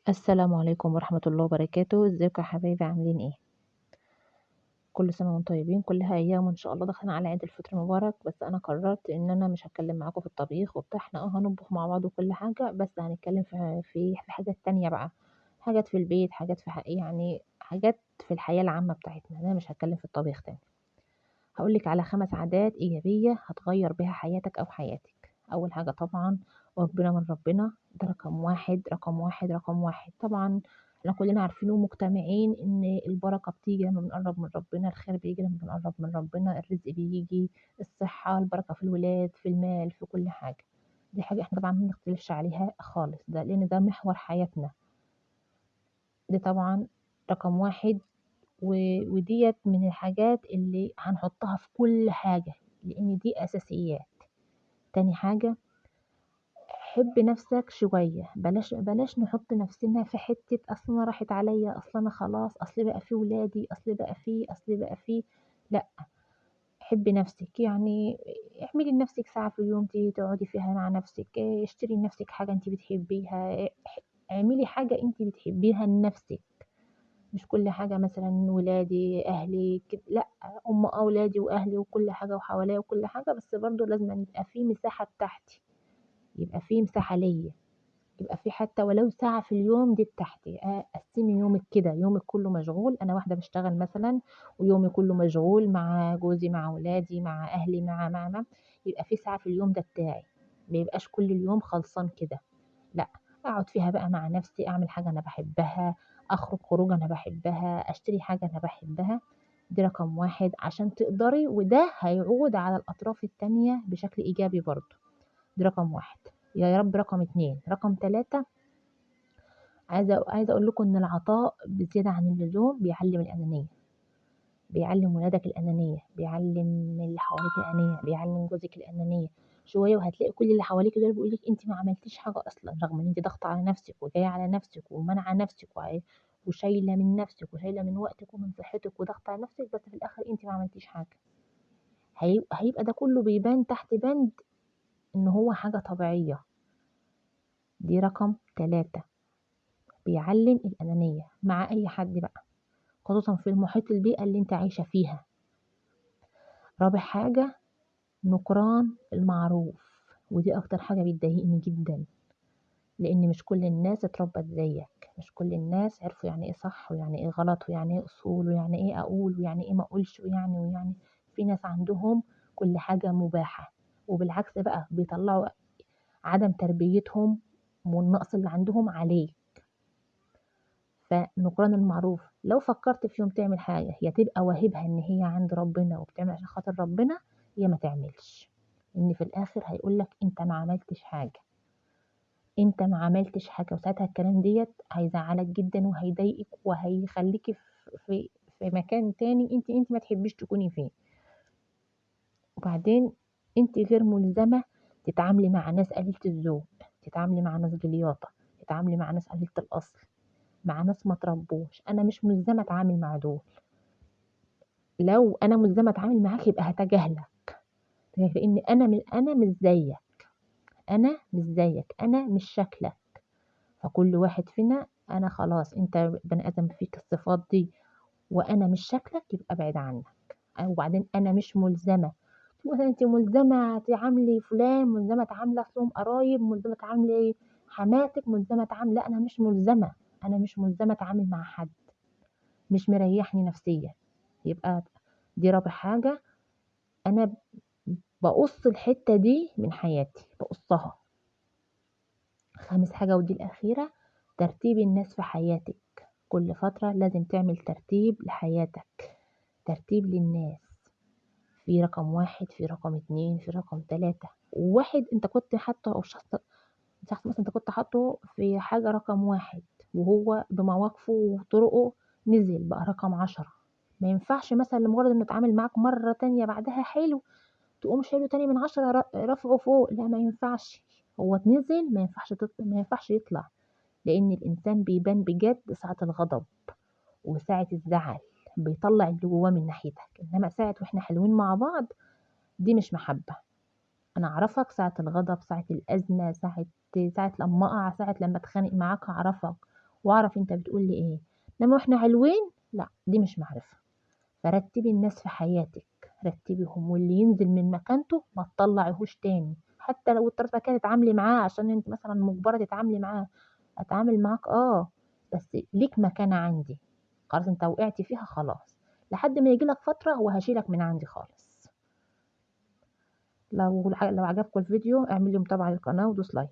السلام عليكم ورحمة الله وبركاته، ازيكم يا حبايبي عاملين ايه؟ كل سنة وانتم طيبين، كلها ايام وان شاء الله داخلين على عيد الفطر المبارك. بس انا قررت ان انا مش هتكلم معاكم في الطبيخ وبتاع، احنا هنطبخ مع بعض وكل حاجة، بس هنتكلم في حاجات تانية بقى، حاجات في البيت، حاجات في يعني حاجات في الحياة العامة بتاعتنا. انا مش هتكلم في الطبيخ تاني. هقولك على 5 عادات إيجابية هتغير بيها حياتك أو حياتك. أول حاجة طبعا ربنا من ربنا، ده رقم واحد رقم واحد رقم واحد طبعا. احنا كلنا عارفين ومجتمعين ان البركة بتيجي لما بنقرب من ربنا، الخير بيجي لما بنقرب من ربنا، الرزق بيجي، الصحة، البركة في الولاد، في المال، في كل حاجة. دي حاجة احنا طبعا ما بنختلفش عليها خالص، ده لأن ده محور حياتنا. دي طبعا رقم واحد. وديت من الحاجات اللي هنحطها في كل حاجة، لأن دي أساسيات. تاني حاجة، حب نفسك شوية، بلاش نحط نفسنا في حتة أصل أنا راحت عليا، أصل أنا خلاص، أصل بقى في ولادي، أصل بقى في. لأ، حبي نفسك يعني. اعملي لنفسك ساعة في اليوم تقعدي فيها مع نفسك، اشتري لنفسك حاجة انت بتحبيها، اعملي حاجة انت بتحبيها لنفسك. مش كل حاجة مثلا ولادي أهلي كده، لأ. أولادي وأهلي وكل حاجة وحواليا وكل حاجة، بس برضو لازم يبقى في مساحة بتاعتي، يبقى في مساحة ليا، يبقى في حتى ولو ساعة في اليوم دي بتاعتي. قسمي يومك كده، يومك كله مشغول، أنا واحدة بشتغل مثلا ويومي كله مشغول مع جوزي مع ولادي مع أهلي مع يبقى في ساعة في اليوم ده بتاعي، ما يبقاش كل اليوم خلصان كده. لأ، أقعد فيها بقى مع نفسي، أعمل حاجة أنا باحبها، أخرج خروجة أنا باحبها، أشتري حاجة أنا باحبها. دي رقم 1 عشان تقدري، وده هيعود على الأطراف التانية بشكل إيجابي برضه. دي رقم 1. يا رب رقم 2. رقم 3، عايزة أقول لكم إن العطاء بزيادة عن اللزوم بيعلّم الأنانية، بيعلّم ولادك الأنانية، بيعلّم اللي حواليك الأنانية، بيعلّم جوزِك الأنانية. شوية وهتلاقي كل اللي حواليكِ دول بيقولوا لِك أنتِ ما عملتيش حاجة أصلًا، رغم إن أنتِ ضاغطة على نفسِك وجاية على نفسِك ومانعة نفسِك وشايلة من نفسِك وشايلة من وقتِك ومن صحتِك وضاغطة على نفسِك، بس في الآخر أنتِ ما عملتيش حاجة. هيبقى ده كله بيبان تحت بند إن هو حاجة طبيعية. دي رقم 3، بيعلّم الأنانية مع أي حد بقى، خصوصًا في المحيط البيئة اللي أنتِ عايشة فيها. رابع حاجة، نكران المعروف، ودي أكتر حاجة بتضايقني جدًا، لإن مش كل الناس اتربت زيك، مش كل الناس عرفوا يعني إيه صح ويعني إيه غلط ويعني إيه أصول ويعني إيه أقول ويعني إيه ما أقولش ويعني. في ناس عندهم كل حاجة مباحة، وبالعكس بقى بيطلّعوا عدم تربيتهم والنقص اللي عندهم عليك. فنكران المعروف، لو فكرت في يوم تعمل حاجة هي تبقى واهبها إن هي عند ربنا وبتعمل عشان خاطر ربنا، يا ما تعملش، لإن في الآخر هيقول لك أنت ما عملتش حاجة، أنت ما عملتش حاجة، وساعتها الكلام ديّة هيزعّلك جدًا وهيضايقك وهيخلّيكِ في مكان تاني أنتِ ما تحبيش تكوني فيه. وبعدين أنتِ غير ملزمة تتعاملي مع ناس قليلة الذوق، تتعاملي مع ناس جلياطة، تتعاملي مع ناس قليلة الأصل، مع ناس ما اتربوش. أنا مش ملزمة أتعامل مع دول، لو أنا ملزمة أتعامل معاك يبقى هاتجاهلك، لإن أنا مش زيك، أنا مش زيك، أنا مش شكلك. فكل واحد فينا، أنا خلاص أنت بني آدم فيك الصفات دي وأنا مش شكلك، يبقى ابعد عنّا. وبعدين أنا مش ملزمة، مثلًا أنتِ ملزمة تعاملي فلان، ملزمة تعاملي أصلهم قرايب، ملزمة تعاملي حماتِك، ملزمة لأ، أنا مش ملزمة، أنا مش ملزمة أتعامل مع حد مش مريحني نفسيًا. يبقى دي رابع حاجة، أنا باقص الحتّة دي من حياتي، باقصها. خامس حاجة ودي الأخيرة، ترتيب الناس في حياتِك، كل فترة لازم تعمل ترتيب لحياتك، ترتيب للناس، في رقم 1، في رقم 2، في رقم 3، وواحد أنت كنت حاطّه، أو شخص مثلًا أنت كنت حاطّه في حاجة رقم 1 وهو بمواقفه وطرقه نزل بقى رقم 10. ما ينفعش مثلًا لمجرد إنه اتعامل معاك مرّة تانية بعدها حلو، تقوم شايله تاني من 10 رافعه فوق، لأ ما ينفعش. هو نزل ما ينفعش يطلع، لإن الإنسان بيبان بجد ساعة الغضب وساعة الزعل، بيطلّع اللي جواه من ناحيتك، إنما ساعة وإحنا حلوين مع بعض دي مش محبة. أنا أعرفك ساعة الغضب، ساعة الأزمة، ساعة لمّا أقع، ساعة لمّا أتخانق معاك هاعرفك، واعرف انت بتقول لي ايه. انما واحنا علوين لا، دي مش معرفة. فرتبي الناس في حياتك، رتبيهم، واللي ينزل من مكانته ما تطلعيهوش تاني. حتى لو اضطريتي بعد كده تتعاملي معاه عشان انت مثلا مجبرة تتعاملي معاه، اتعامل معاك بس ليك مكانة عندي. خلاص انت وقعتي فيها خلاص، لحد ما يجيلك فترة وهشيلك من عندي خالص. لو عجبكم الفيديو اعملي متابعة للقناة ودوس لايك.